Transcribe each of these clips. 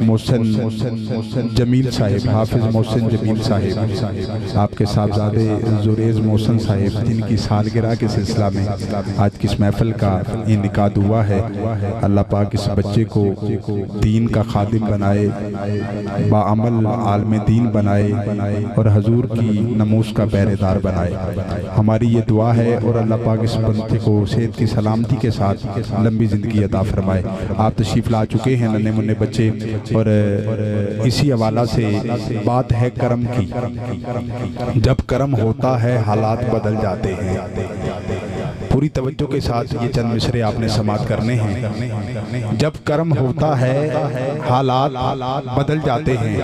محسن جمیل صاحب، حافظ محسن جمیل صاحب، آپ کے صاحبزادے زریز محسن صاحب، جن کی سالگرہ کے سلسلہ میں آج کس محفل کا انعقاد ہوا ہے، اللہ پاک اس بچے کو دین کا خادم بنائے، باعمل عالم دین بنائے اور حضور کی نموز کا پہرے دار بنائے۔ ہماری یہ دعا ہے اور اللہ پاک اس بندے کو صحت کی سلامتی کے ساتھ لمبی زندگی عطا فرمائے۔ آپ تشریف لا چکے ہیں ننھے منھے بچے، اور اسی حوالہ سے بات ہے کرم کی۔ جب کرم ہوتا ہے حالات بدل جاتے ہیں۔ پوری توجہ کے ساتھ یہ چند مصرے آپ نے سماعت کرنے ہیں۔ جب کرم ہوتا ہے حالات بدل جاتے ہیں۔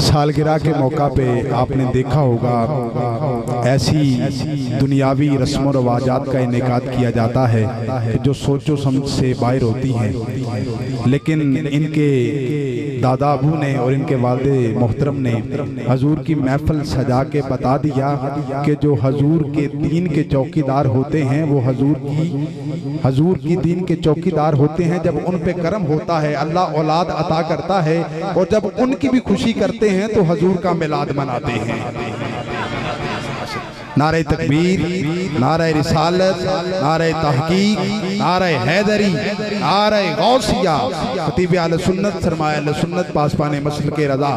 سالگرہ کے موقع پہ آپ نے دیکھا ہوگا ایسی دنیاوی رسم و رواجات کا انعقاد کیا جاتا ہے جو سوچ و سمجھ سے باہر ہوتی ہیں، لیکن ان کے دادا ابو نے اور ان کے والد محترم نے حضور کی محفل سجا کے بتا دیا کہ جو حضور کے دین کے چوکیدار ہوتے ہیں وہ حضور کی دین کے چوکیدار ہوتے ہیں۔ جب ان پہ کرم ہوتا ہے اللہ اولاد عطا کرتا ہے، اور جب ان کی بھی خوشی کرتے ہیں تو حضور کا میلاد مناتے ہیں۔ نعرہ تکبیر، نعرہ رسالت، نعرہ تحقیق، نعرہ حیدری، نعرہ غوثیہ۔ خطیب اہل سنت، سرمایہ اہل سنت، پاسبان مسلک رضا،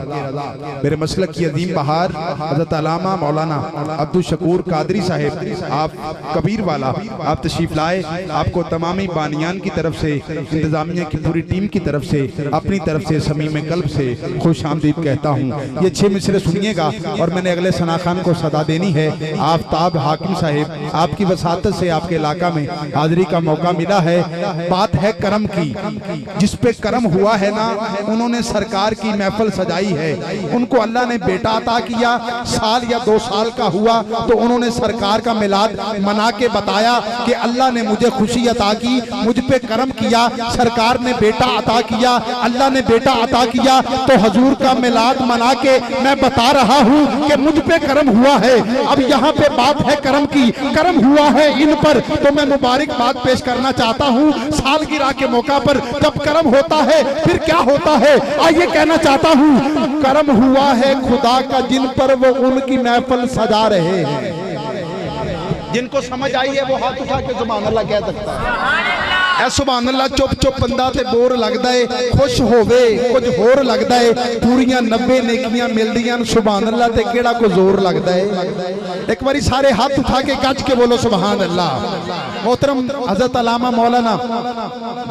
میرے مسلک کی عظیم بہار حضرت علامہ مولانا عبدالشکور قادری صاحب، آپ کبیر والا، آپ تشریف لائے۔ آپ کو تمامی بانیان کی طرف سے، انتظامیہ کی پوری ٹیم کی طرف سے، اپنی طرف سے صمیم قلب سے خوش آمدید کہتا ہوں۔ یہ 6 مصرے سنیے گا، اور میں نے اگلے ثنا خان کو صدا دینی ہے۔ آفتاب حاکم صاحب، آپ کی وساطت سے آپ کے علاقہ میں حاضری کا موقع ملا ہے۔ بات ہے کرم کی۔ جس پہ کرم ہوا ہے نا، انہوں نے سرکار کی محفل سجائی ہے۔ ان کو اللہ نے بیٹا عطا کیا، سال یا 2 سال کا ہوا تو انہوں نے سرکار کا میلاد منا کے بتایا کہ اللہ نے مجھے خوشی عطا کی، مجھ پہ کرم کیا، سرکار نے بیٹا عطا کیا، اللہ نے بیٹا عطا کیا، تو حضور کا میلاد منا کے میں بتا رہا ہوں کہ مجھ پہ کرم ہوا ہے۔ اب یہاں پہ بات ہے کرم کی، کرم ہوا ہے ان پر، تو میں مبارک بات پیش کرنا چاہتا ہوں۔ سالگرہ کے موقع پر جب کرم ہوتا ہے پھر کیا ہوتا ہے، آئیے کہنا چاہتا ہوں۔ کرم ہوا ہے خدا کا جن پر وہ ان کی محفل سجا رہے ہیں۔ جن کو سمجھ آئی ہے وہ ہاتھ اٹھا کے سبحان اللہ کہہ سکتا ہے۔ اے سبحان اللہ، چپ چپ بندہ تے بور لگدا ہے، خوش ہووے کچھ ہور لگدا ہے، پوریاں 90 نیکیاں مل دیاں، سبحان اللہ تے کیڑا کو زور لگدا ہے۔ ایک باری سارے ہاتھ اٹھا کے گج کے بولو سبحان اللہ۔ محترم حضرت علامہ مولانا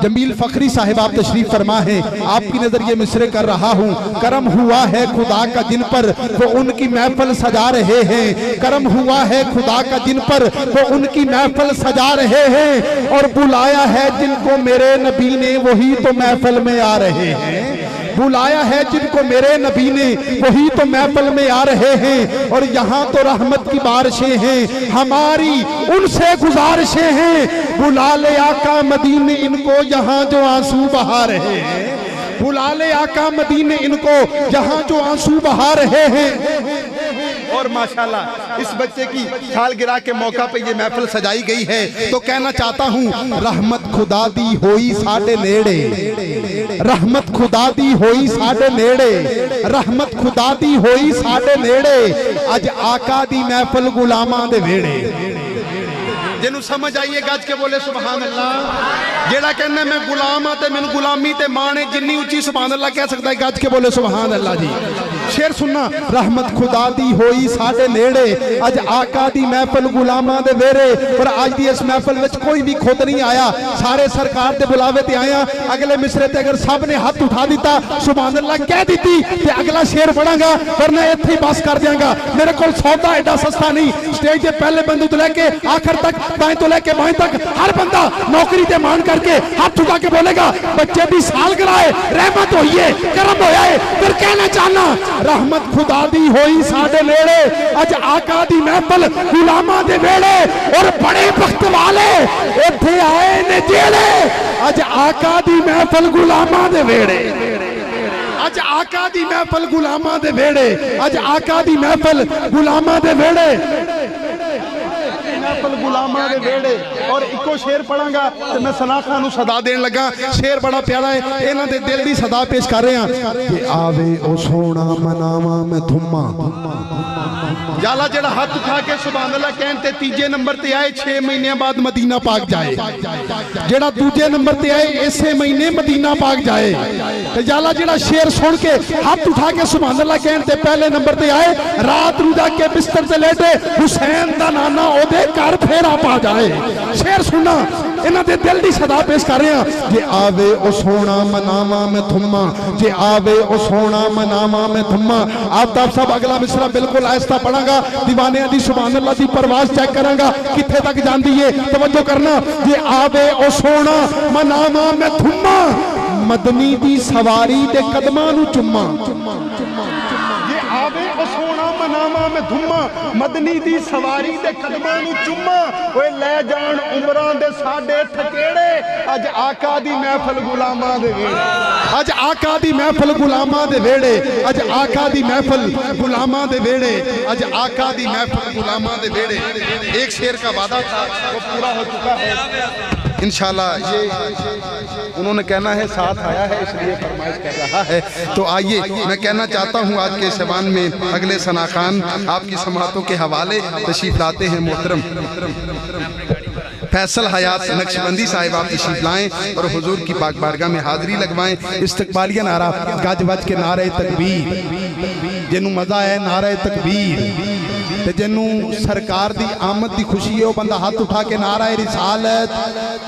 جمیل فخری صاحب، آپ تشریف فرما ہے، آپ کی نظر یہ مصرے کر رہا ہوں۔ کرم ہوا ہے خدا کا جن پر وہ ان کی محفل سجا رہے ہیں، کرم ہوا ہے خدا کا جن پر وہ ان کی محفل سجا رہے ہیں، اور بلایا ہے جن کو میرے نبی نے وہی تو محفل میں آ رہے ہیں۔ بلایا ہے جن کو میرے نبی نے وہی تو محفل میں آ رہے ہیں، اور یہاں تو رحمت کی بارشیں ہیں، ہماری ان سے گزارشیں ہیں۔ بلا لے آقا مدینے ان کو یہاں جو آنسو بہا رہے ہیں، بلا لے آقا مدینے ان کو یہاں جو آنسو بہا رہے ہیں۔ اور ماشاءاللہ اس بچے کی سالگرہ کے موقع پہ یہ محفل سجائی گئی ہے، تو کہنا چاہتا ہوں رحمت خدا دی ہوئی ساڈے نیڑے، رحمت خدا دی ہوئی ساڈے نیڑے، رحمت خدا دی ہوئی ساڈے نیڑے، اج آقا دی محفل غلاماں دے ویڑے۔ جنہوں سمجھ آئیے گج کے بولے سبحان اللہ۔ جیڑا کہنا میں غلام آتے میں غلامی تے مانے جنی اچھی سبحان اللہ کہہ سکتا ہے، گج کے بولے سبحان اللہ جی۔ شیر سننا، رحمت خدا دی ہوئی ساڈے نیڑے، اج آقا دی محفل غلاماں دے ویڑے۔ اور آج دی اس محفل وچ کوئی بھی خود نہیں آیا، سارے سرکار دے بلاوے تے آیا۔ اگلے مصرے تے اگر سب نے ہاتھ اٹھا دیتا سبحان اللہ کہہ دیتی تے اگلا شیر پڑھاں گا، ورنہ ایتھے ہی بس کر دیاں گا۔ میرے کول سودا ایڈا سستا نہیں، سٹیج دے پہلے بندے تو لے کے آخر تک، دائیں تو لے کے بائیں تک، ہر بندہ نوکری تے مان کر کے ہاتھ اٹھا کے بولے گا بچے بھی سالگرہ ہے، رحمت ہوئی ہے، کرم ہویا ہے۔ پھر کہنا چاہنا رحمت خدا دی ہوئی ساڈے نیڑے، اج آقا دی محفل غلاماں دے ویڑے، اور بڑے بخت والے ایتھے آئے نے جیڑے، اج آقا دی محفل غلاماں دے ویڑے، اج آقا دی محفل غلاماں دے ویڑے، اج آقا دی محفل غلاماں دے ویڑے۔ محفل غلاماں دے ویڑے اور ایکو شعر پڑھاں گا تے میں ثنا خان نوں صدا دین لگا شعر بڑا پیارا ہے انہاں دے دل دی صدا پیش کر رہے ہیں کہ آوے او سونا مناواں میں دھما جالا جڑا ہاتھ اٹھا کے سبحان اللہ کہن تے تیجے نمبر تے آئے 6 مہینے بعد مدینہ پاک جائے جڑا دوجے نمبر تے آئے اسے مہینے مدینہ پاک جائے تے جالا جڑا شعر سن کے ہاتھ اٹھا کے سبحان اللہ کہن تے پہلے نمبر تے آئے رات رو جا کے بستر تے لیٹے حسین دا نانا او دے گھر پھیرا پا جائے شعر سننا انہاں دے دل دی صدا پیش کر رہے ہیں جے آوے او سونا مناواں میں دھما جے آوے او سونا مناواں میں دھما آفتاب صاحب اگلا مصرع بالکل آہستہ پڑھاں گا دیوانیاں دی سبحان اللہ دی پرواز چیک کراں گا کتھے تک جاندی ہے توجہ کرنا جے آوے او سونا مناواں میں دھما مدنی دی سواری دے قدماں نو چما جے آوے او سونا مناواں میں دھما مدنی دی سواری دے قدماں نو چما اوے لے جان عمراں دے ساڈے تھکیڑے اج آقا دی محفل غلاماں دے ویڑے اج آقا دی محفل غلاماں دے ویڑے اج آقا دی محفل غلاماں دے ویڑے اج آقا دی محفل غلاماں دے ویڑے ایک شعر کا وعدہ تھا وہ پورا ہو چکا ہے انشاءاللہ یہ انہوں نے کہنا ہے ساتھ آیا ہے اس لیے فرمائش کر رہا ہے تو آئیے میں کہنا چاہتا ہوں آج کے شبان میں اگلے ثنا خان آپ کی سماعتوں کے حوالے تشریف لاتے ہیں محترم فیصل حیات نقشبندی صاحب آپ تشریف لائیں اور حضور کی پاک بارگاہ میں حاضری لگوائیں استقبالیہ نعرہ گج وج کے نعرہ تکبیر جنوں مزہ ہے نعرہ تکبیر تے جنوں سرکار دی آمد دی خوشی ہے وہ بندہ ہاتھ اٹھا کے نعرہ رسالت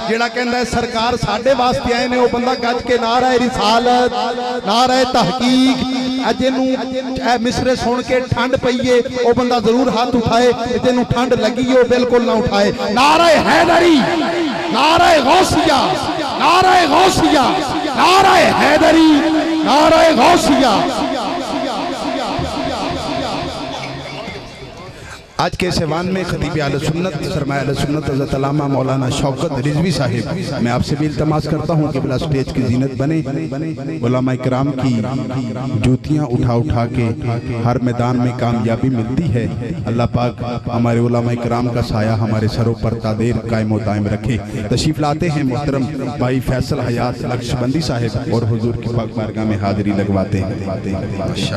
جیڑا کہندہ ہے سرکار ساڑھے واسطے آئے نے وہ بندہ گج کے نعرہ رسالت نعرہ تحقیق جنوں اے مصرے سن کے ٹھنڈ پئیے وہ بندہ ضرور ہاتھ اٹھائے جنوں ٹھنڈ لگی ہے وہ بالکل نہ اٹھائے نعرہ حیدری نعرہ غوثیہ نعرہ غوثیہ نعرہ حیدری نعرہ غوثیہ آج کے سیوان میں خطیب اہل سنت سرمایہ اہل سنت حضرت علامہ مولانا شوکت رضوی صاحب میں آپ سے بھی التماس کرتا ہوں کہ بلا سٹیج کی زینت بنے علماء کرام کی جوتیاں اٹھا اٹھا کے ہر میدان میں کامیابی ملتی ہے اللہ پاک ہمارے علماء کرام کا سایہ ہمارے سروں پر تادیر قائم و دائم رکھے تشریف لاتے ہیں محترم بھائی فیصل حیات نقشبندی صاحب اور حضور کی پاک بارگاہ میں حاضری لگواتے ہیں